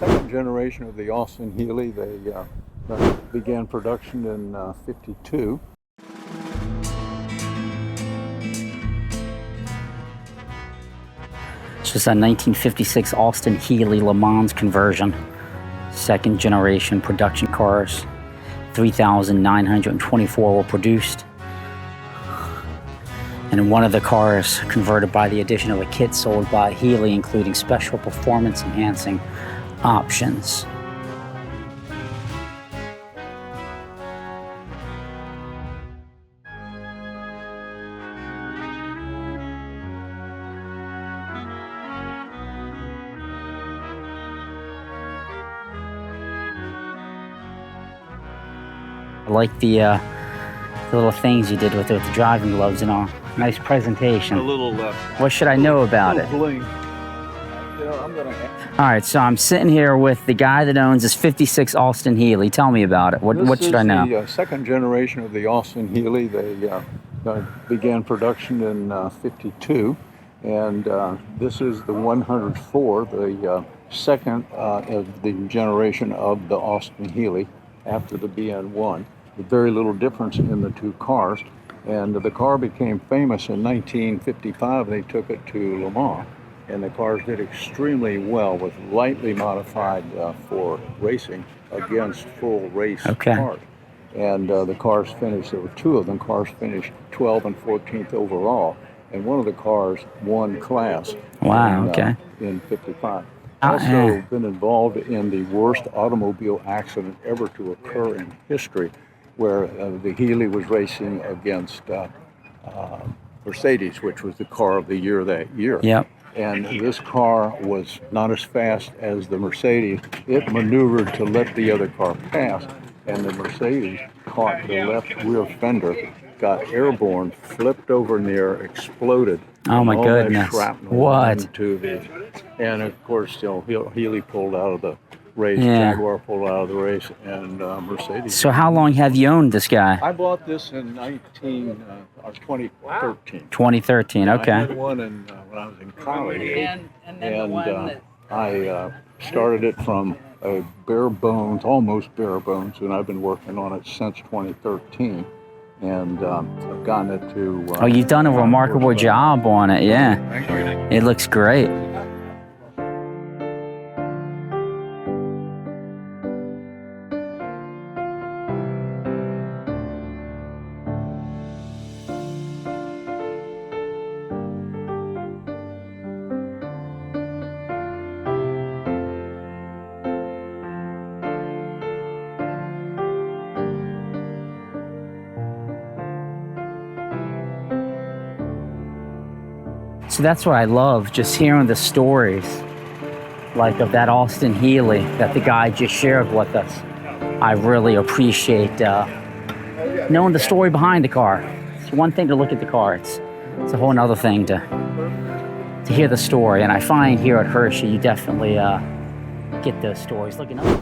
second generation of the Austin-Healey. They began production in '52. It's just a 1956 Austin-Healey Le Mans conversion. Second generation production cars. 3,924 were produced. And one of the cars converted by the addition of a kit sold by Healey, including special performance enhancing options. I like the little things you did with it, with the driving gloves and all. Nice presentation. A little. What should I know about it? Bling. You know, All right, so I'm sitting here with the guy that owns this '56 Austin-Healey. Tell me about it. What should I know? This is the second generation of the Austin-Healey. They began production in '52, and this is the 104, the second of the generation of the Austin-Healey after the BN1. With very little difference in the two cars. And the car became famous in 1955. They took it to Le Mans, and the cars did extremely well, with lightly modified for racing against full race cars. And the cars finished, there were two of them, cars finished 12th and 14th overall, and one of the cars won class. Wow, in '55. Also been involved in the worst automobile accident ever to occur in history, where the Healey was racing against Mercedes, which was the car of the year that year. Yep. And this car was not as fast as the Mercedes. It maneuvered to let the other car pass, and the Mercedes caught the left rear fender, got airborne, flipped over in the air, exploded. Oh my goodness. What? And of course, Healey pulled out of the race, Jaguar pulled out of the race, and Mercedes. So how long have you owned this guy? I bought this in 2013. 2013, okay. I had one when I was in college, and I started it from bare bones, almost bare bones, and I've been working on it since 2013. And I've gotten it to... oh, you've done a remarkable job on it, yeah. Thank you. It looks great. So that's what I love, just hearing the stories, like of that Austin-Healey that the guy just shared with us. I really appreciate knowing the story behind the car. It's one thing to look at the car, it's a whole other thing to hear the story. And I find here at Hershey, you definitely get those stories. Look, another